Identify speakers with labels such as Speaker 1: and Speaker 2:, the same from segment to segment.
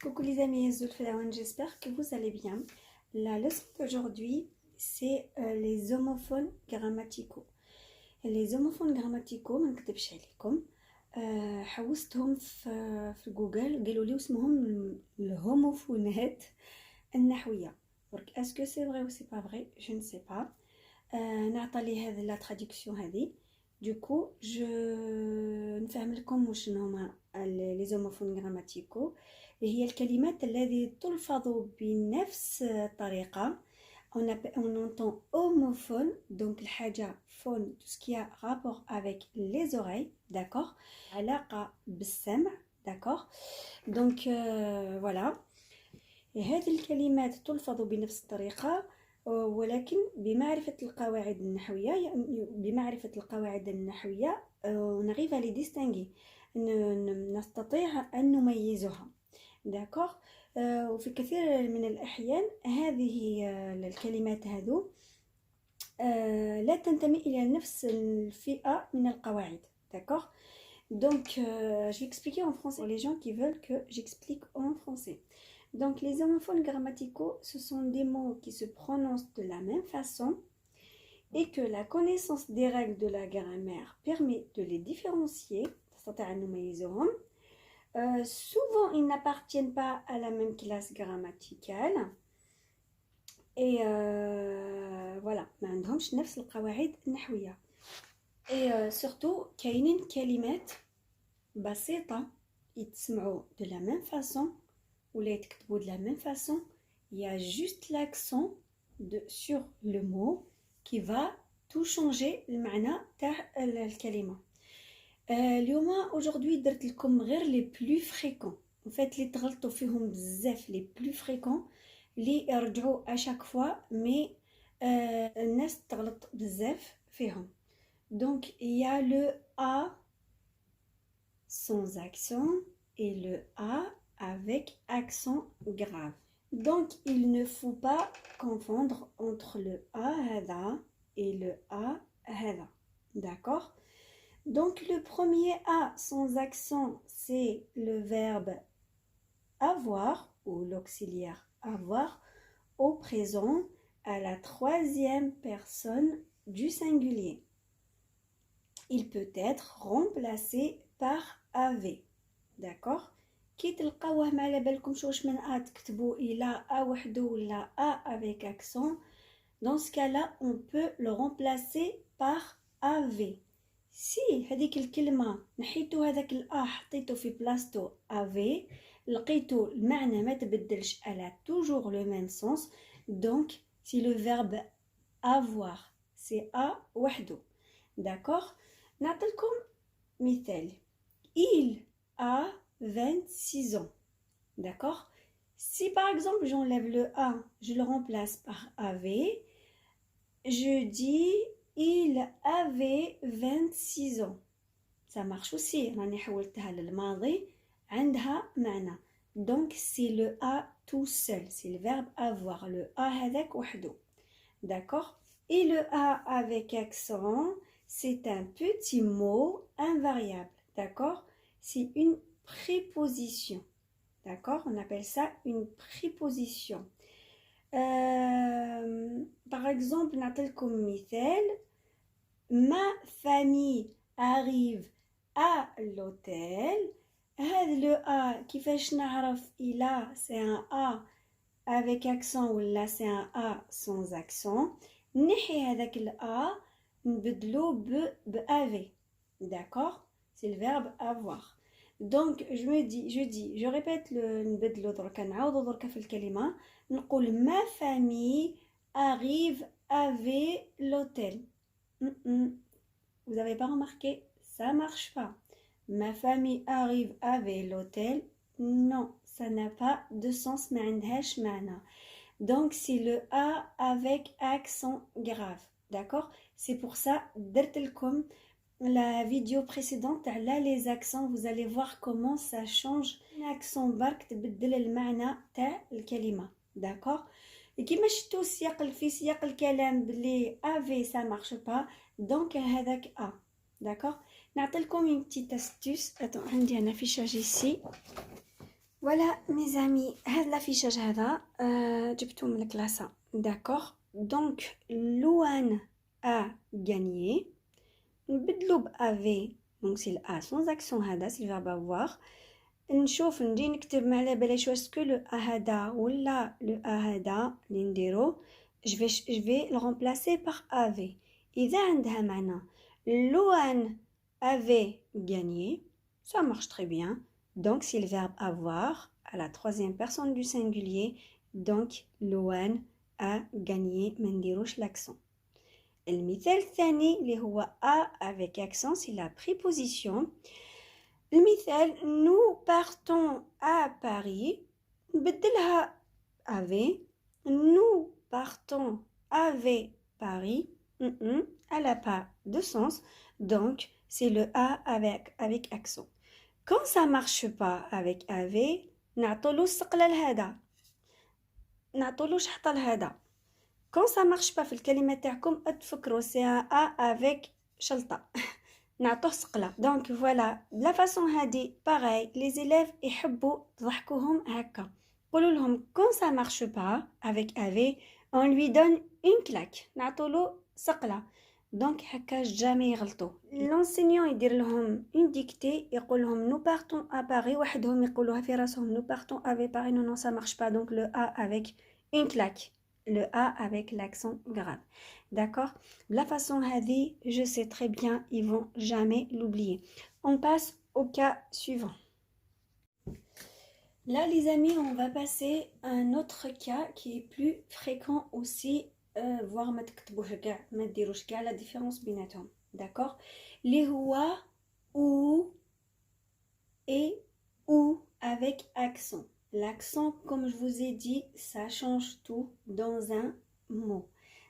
Speaker 1: Coucou les amis, j'espère que vous allez bien. La leçon d'aujourd'hui, c'est les homophones grammaticaux. Les homophones grammaticaux, ما نكذبش عليكم، حوستهم في جوجل قالوا لي اسمهم الهوموفونات النحوية. Donc est-ce que c'est vrai ou c'est pas vrai? Je ne sais pas. نعطى لي هذه la traduction هذه. Du coup, je نفهم لكم وشنو هما les homophones grammaticaux. هي الكلمات التي تلفظ بنفس الطريقة. On entend homophone, donc الحاجة phone, tout ce qui a rapport avec les oreilles, d'accord? علاقة بالسمع, d'accord? Donc voilà. هذه الكلمات تلفظ بنفس الطريقة ولكن بمعرفة القواعد النحوية on arrive à les distinguer, نستطيع أن نميزها. d'accord. وفي كثير من الأحيان هذه الكلمات هذو لا تنتمي إلى نفس الفئة من القواعد. d'accord. Donc je vais expliquer en français pour les gens qui veulent que j'explique en français. Donc les homophones grammaticaux, ce sont des mots qui se prononcent de la même façon et que la connaissance des règles de la grammaire permet de les différencier. Souvent, ils n'appartiennent pas à la même classe grammaticale. Et voilà, ما عندهمش نفس القواعد النحوية. Et surtout, كاينين كلمات بسيطة يتسمعوا de la même façon ou les يتكتبوا de la même façon. Il y a juste l'accent sur le mot qui va tout changer المعنى تاع الكلمة. Aujourd'hui درت لكم غير les plus fréquents. En fait, les تغلطوا فيهم بزاف les plus fréquents اللي يرجعوا à chaque fois mais الناس تغلط بزاف فيهم. Donc il y a le A sans accent et le A avec accent grave. Donc il ne faut pas confondre entre le A هذا et le A هذا. D'accord? Donc le premier A sans accent, c'est le verbe avoir ou l'auxiliaire avoir au présent à la troisième personne du singulier. Il peut être remplacé par avait. d'accord. كي تلقاوه ما على بالكمش واش من A تكتبوا إلى A وحده ولا A avec accent. Dans ce cas-là, on peut le remplacer par avait. Si هذيك الكلمة نحيتو هذاك الأ حطيتو في بلاصتو افي لقيتو المعنى ما تبدلش elle a toujours le même sens. Donc si le verbe avoir c'est A وحده. d'accord. نعطيلكم مثال. Il a 26 ans. d'accord. Si par exemple j'enlève le A, je le remplace par avait, je dis il avait 26 ans. Ça marche aussi. راني حولتها للماضي عندها معنى. Donc c'est le A tout seul. C'est le verbe avoir. Le A هذاك وحده. d'accord. Et le A avec accent, c'est un petit mot invariable. d'accord. C'est une préposition. d'accord. On appelle ça une préposition. Par exemple, نعطيلكم مثال. Ma famille arrive à l'hôtel. هذا le A كيفاش نعرف إلا c'est un A avec accent ولا c'est un A sans accent. نحي هذاك ال A نبدلو ب avait. d'accord. c'est le verbe avoir. donc je répète نبدلو دركا نعاودو دركا في الكلمة. نقول ma famille arrive avec l'hôtel. Vous n'avez pas remarqué? Ça marche pas. Ma famille arrive avec l'hôtel. Non, ça n'a pas de sens. ما عندهاش معنى. Donc c'est le A avec accent grave. d'accord. c'est pour ça درت لكم la vidéo précédente على les accents. vous allez voir comment ça change. l'accent برك تبدل المعنى تاع الكلمة. d'accord. Et كيما شفتوا في سياق الكلام بلي avait ça marche pas. donc هذاك A. d'accord. نعطيلكم une petite astuce. attends, عندي un affichage ici. Voilà mes amis, هذا l'affichage هذا جبته من الكلاسة. D'accord. Donc Louane a gagné. نبدلو ب avait. Donc c'est le A sans accent هذا, c'est le verbe avoir. نشوف نجي نكتب ما على باليش واش سكو لو ا هذا ولا لو ا هذا اللي نديرو je vais le remplacer par avait. اذا عندها معنى لوان avait gagné, ça marche très bien. Donc c'est le verbe avoir à la troisième personne du singulier. Donc لوان a gagné, ما نديروش l'accent. المثال الثاني اللي هو a avec accent, c'est la préposition. المثال nous partons à Paris. نبدلها avait. Nous partons avec Paris. Elle n'a pas de sens. Donc c'est le a avec accent. Quand ça marche pas avec avait, نعطولو السقلة لهذا. نعطولو شحطة لهذا. Quand ça marche pas في الكلمة تاعكم تفكروا c'est un a avec شلطة. نعطوه سقلة. Donc voilà, de la façon هادي pareil, les élèves يحبوا تضحكوهم هكا. قولوا لهم quand ça marche pas avec avait, on lui donne une claque. نعطولو سقلة. Donc هكا jamais يغلطوا. L'enseignant يدير لهم une dictée, يقول لهم nous partons à Paris, وحدهم يقولوها في راسهم nous partons avec Paris. Non non, ça marche pas. Donc le a avec une claque. Le a avec l'accent grave. D'accord? De la façon hadi, je sais très bien, ils vont jamais l'oublier. On passe au cas suivant. Là, les amis, on va passer à un autre cas qui est plus fréquent aussi, voire ما تكتبوش كاع ما ديروش كاع la différence بيناتهم. D'accord? Les هو ou et ou avec accent. L'accent, comme je vous ai dit, ça change tout dans un mot.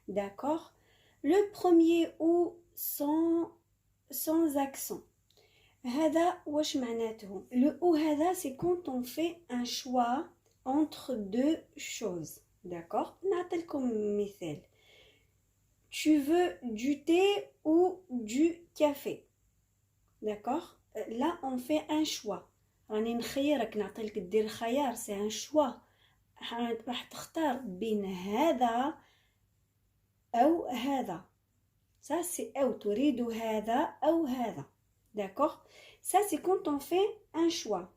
Speaker 1: D'accord? Le premier ou sans accent. هذا واش معناته؟ Le ou هذا, c'est quand on fait un choix entre deux choses. D'accord? نعطيلكم مثال. Tu veux du thé ou du café? D'accord? Là, on fait un choix. راني نخيرك نعطيلك دير خيار, c'est un choix. راح تختار بين هذا أو هذا. Ça, c'est أو تريد هذا أو هذا. D'accord? Ça, c'est quand on fait un choix.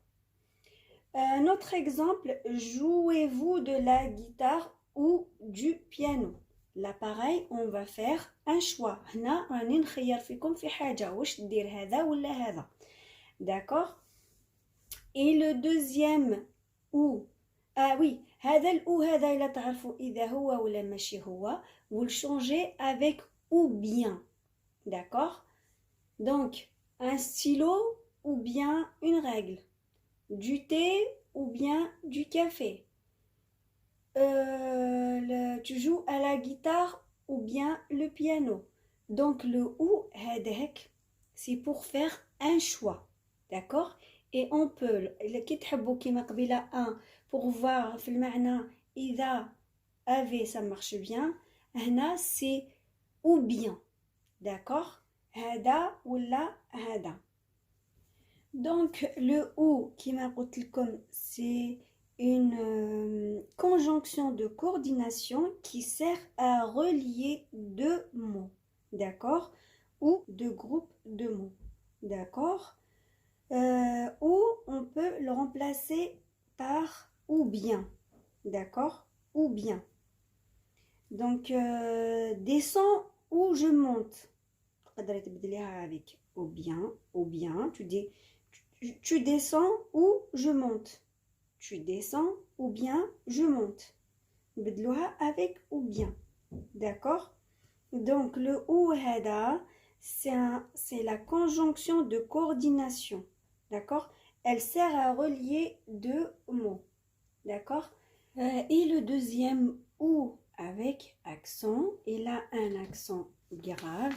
Speaker 1: Notre exemple, jouez-vous de la guitare ou du piano? Là, pareil, on va faire un choix. هنا راني نخير فيكم في حاجة, واش تدير هذا ولا هذا. D'accord? Et le deuxième ou, ah oui, هذا الأو هذا إلا تعرفوا إذا هو ولا ماشي هو, vous le changez avec ou bien. D'accord? Donc, un stylo ou bien une règle. Du thé ou bien du café. Tu joues à la guitare ou bien le piano. Donc, le ou, هذاك, c'est pour faire un choix. D'accord? Et on peut, كي تحبوا كيما قبيلة un, pour voir في المعنى إذا avait, ça marche bien. هنا c'est ou bien. D'accord? هذا ولا هذا. Donc le ou كيما قلت لكم, c'est une conjonction de coordination qui sert à relier deux mots. D'accord? Ou deux groupes de mots. D'accord? Ou on peut le remplacer par ou bien. D'accord? Ou bien. Donc, descends ou je monte. Avec ou bien, tu descends ou je monte. Tu descends ou bien je monte. Avec ou bien. D'accord? Donc, le ou hada, c'est la conjonction de coordination. D'accord? Elle sert à relier deux mots. D'accord? Et le deuxième ou avec accent, il a un accent grave.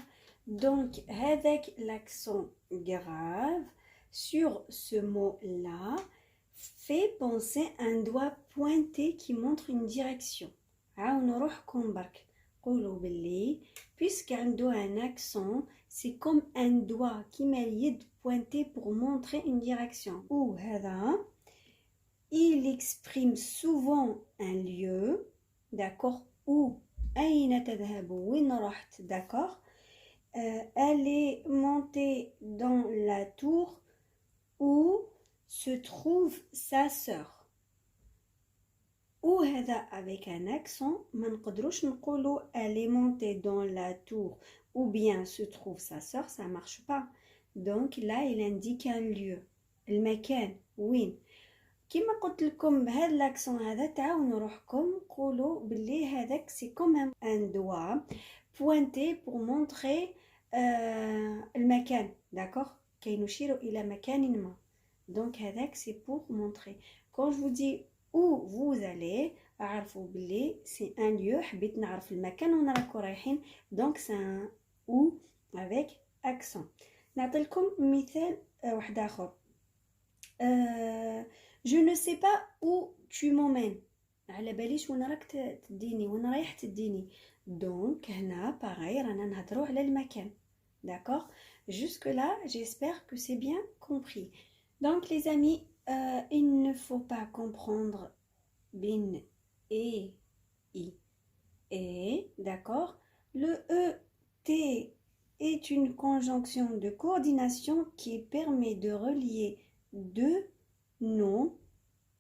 Speaker 1: Donc, avec l'accent grave, sur ce mot-là, fait penser un doigt pointé qui montre une direction. Puisqu'un doigt a un accent, c'est comme un doigt qui met pointé pour montrer une direction. Ou هذا, il exprime souvent un lieu, d'accord, où أين تذهب وين رحت, d'accord. Elle est montée dans la tour où se trouve sa sœur. وهذا avec un accent ما نقدروش نقولوا elle est montée dans la tour ou bien se trouve sa sœur, ça marche pas. Donc là il indique un lieu, المكان وين. كما قلت لكم بهذا الاكسون هذا تعاونوا روحكم قولوا باللي هذاك سي كوم ان دوا بوينتي بور مونطري المكان, داكوغ, كي نشير الى مكان ما. دونك هذاك سي بور مونطري. كون جو دي où vous allez, اعرفوا باللي سي ان lieu, حبيت نعرف المكان وين راكو رايحين, دونك سي ان où avec accent. نعطيلكم مثال واحد اخر. Je ne sais pas où tu m'emmènes. على باليش وين راك تديني, وين رايح تديني. دونك هنا باغي رانا نهضروا على المكان, d'accord. Jusque là, j'espère que c'est bien compris. Donc les amis, il ne faut pas comprendre bin et i et, d'accord. Le et est une conjonction de coordination qui permet de relier deux noms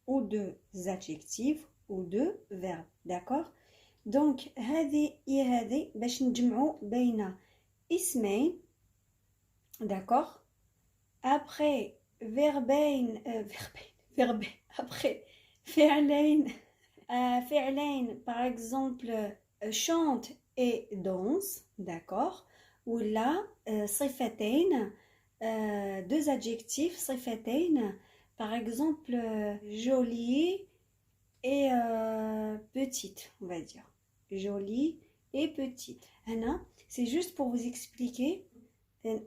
Speaker 1: ou deux adjectifs ou deux verbes, d'accord. donc هذه هذه باش نجمعوا بين اسمين, d'accord. après verbain après فعلين فعلين par exemple chante et danse, d'accord. ou là صفتين deux adjectifs صفتين, par exemple jolie et petite, on va dire jolie et petite. Anna, c'est juste pour vous expliquer,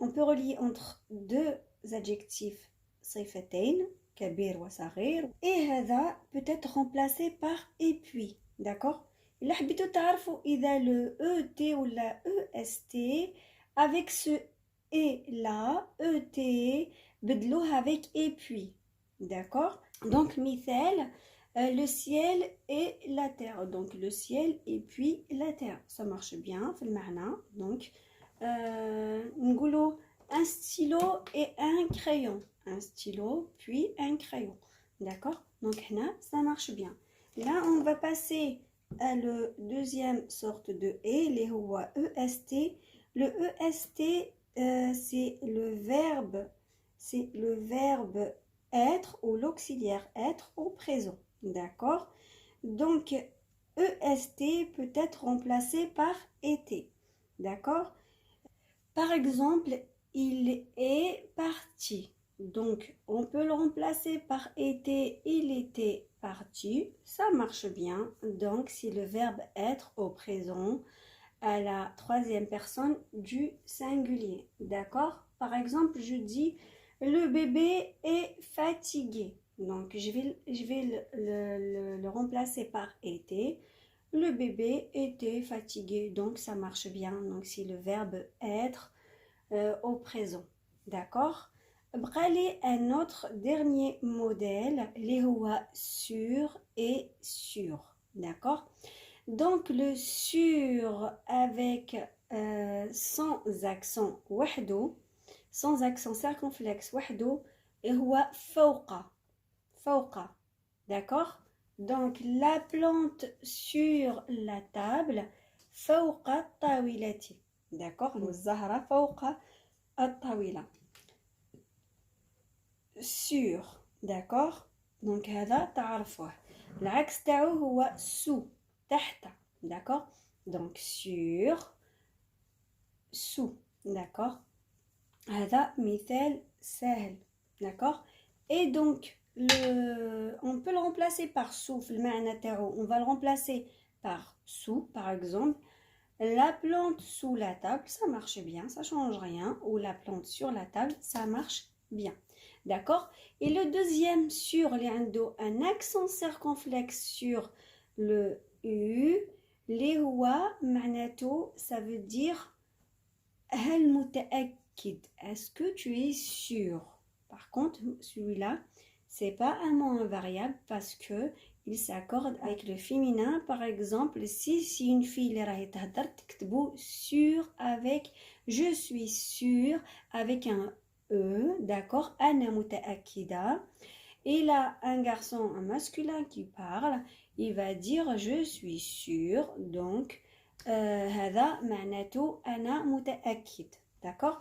Speaker 1: on peut relier entre deux adjectifs صفتين كبير وصغير, et هذا peut être remplacé par et puis, d'accord. إلا حبيتوا تعرفوا إذا le ET ou la EST avec ce et là, ET بدلوه avec et puis, d'accord. donc مثال le ciel et la terre, donc le ciel et puis la terre, ça marche bien في المعنى. donc نقولوا un stylo et un crayon, un stylo puis un crayon, d'accord. donc هنا ça marche bien. là on va passer à le deuxième sorte de et, اللي هو EST. le EST c'est le verbe être ou l'auxiliaire être au présent, d'accord. donc EST peut être remplacé par été, d'accord. par exemple il est parti, donc on peut le remplacer par été, il était parti, ça marche bien. donc c'est le verbe être au présent à la troisième personne du singulier, d'accord. par exemple je dis le bébé est fatigué, donc je vais le remplacer par était. le bébé était fatigué, donc ça marche bien. donc c'est le verbe être au présent, d'accord. بقى لي un autre dernier modèle اللي هو sur et sur, d'accord. donc le sur avec sans accent وحده, sans accent circonflexe وحده, هو فوق, d'accord. donc la plante sur la table فوق الطاولة, d'accord. والزهرة فوق الطاولة. sur, d'accord. donc هذا تعرفوه. العكس تاعو هو sous, تحت, d'accord. donc sur, sous, d'accord. هذا مثال سهل, d'accord. et donc on peut le remplacer par sous في المعنى تاعو, on va le remplacer par sous. par exemple la plante sous la table, ça marche bien, ça change rien. ou la plante sur la table, ça marche bien, d'accord. et le deuxième sur, les un accent circonflexe sur le U, les هو معناته, ça veut dire هل متأكد, est-ce que tu es sûr. par contre celui-là c'est pas un mot invariable parce que il s'accorde avec le féminin. Par exemple, si une fille اللي راهي تهدر تكتبو sur avec je suis sûre avec un e, d'accord, أنا متأكدة. Et là, un garçon, un masculin qui parle, il va dire je suis sûr. Donc, هذا معناته أنا متأكد. D'accord?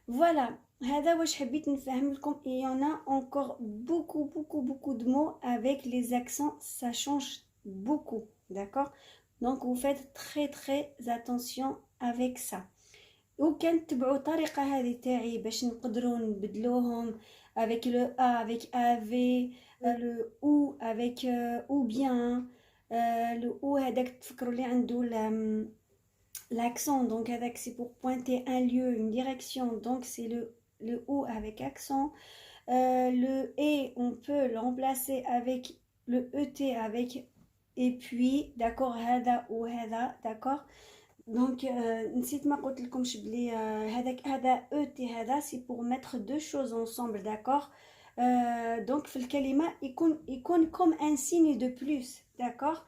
Speaker 1: Voilà. هذا واش حبيت نفهم لكم. Et il y en a encore beaucoup de mots avec les accents. Ça change beaucoup. D'accord? Donc, vous faites très attention avec ça. وكان تبعوا الطريقة هذه تاعي باش نقدروا نبدلوهم avec le A, avec AV, le OU, avec ou bien, le OU هذاك تفكروا اللي عنده l'accent, donc هذاك c'est pour pointer un lieu, une direction, donc c'est le OU avec accent. Le E, on peut le remplacer avec le ET avec et puis, d'accord, هذا ou هذا, d'accord. Donc, نسيت ما قلت لكمش بلي هذا ET هذا c'est pour mettre deux choses ensemble, d'accord. Donc في الكلمة يكون comme un signe de plus, d'accord.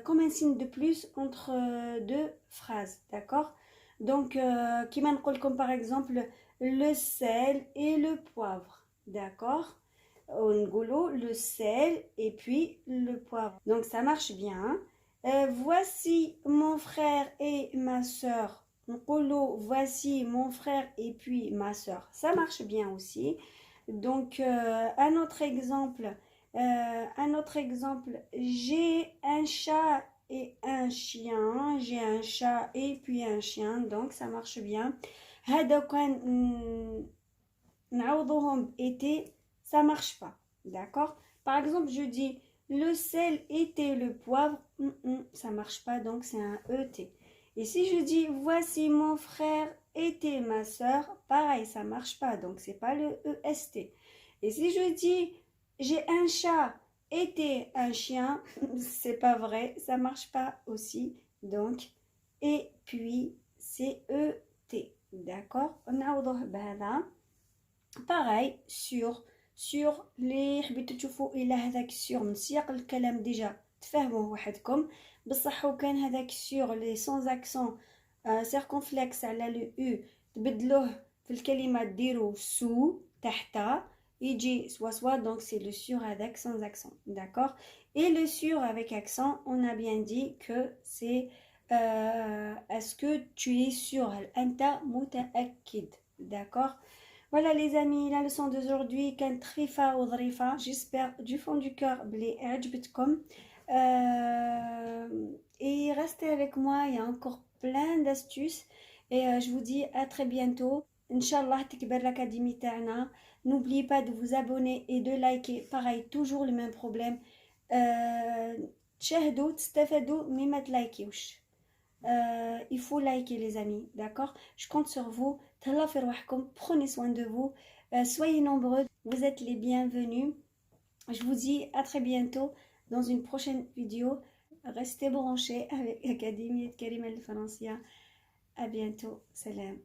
Speaker 1: Comme un signe de plus entre deux phrases, d'accord. Donc كيما نقول لكم par exemple le sel et le poivre, d'accord. نقولوا le sel et puis le poivre, donc ça marche bien, hein? Voici mon frère et ma soeur. Voici mon frère et puis ma soeur. Ça marche bien aussi. Donc, un autre exemple. J'ai un chat et un chien. J'ai un chat et puis un chien. Donc, ça marche bien. هذا كان نعوضهم été, ça marche pas. D'accord? Par exemple, je dis le sel était le poivre, ça marche pas, donc c'est un ET. Et si je dis voici mon frère était ma soeur, pareil, ça marche pas, donc c'est pas le EST. Et si je dis j'ai un chat était un chien, c'est pas vrai, ça marche pas aussi, donc et puis c'est ET. D'accord? Pareil sur اللي حبيتو تشوفوا الى هذاك sur من سياق الكلام ديجا تفهموه وحدكم بصح وكان هذاك sur les sans accent circonflexe على لو او تبدلوه في الكلمه ديروا سو تحت يجي سوا donc c'est le sur avec sans accent, d'accord. Et le sur avec accent, on a bien dit que c'est est-ce que tu es sûr, أنت متأكد, d'accord. Voilà les amis, la leçon d'aujourd'hui كانت خفيفة وظريفة. J'espère du fond du cœur بلي عجبتكم. Et restez avec moi, il y a encore plein d'astuces. Et je vous dis à très bientôt. Inch'Allah تكبر l'académie تاعنا. N'oubliez pas de vous abonner et de liker. Pareil, toujours le même problème. تشاهدوا تستفادوا مي ما تلايكيوش. Il faut liker les amis, d'accord. Je compte sur vous. Prenez soin de vous. Soyez nombreux. Vous êtes les bienvenus. Je vous dis à très bientôt dans une prochaine vidéo. Restez branchés avec l'Académie de Karima El Francia. À bientôt. Salam.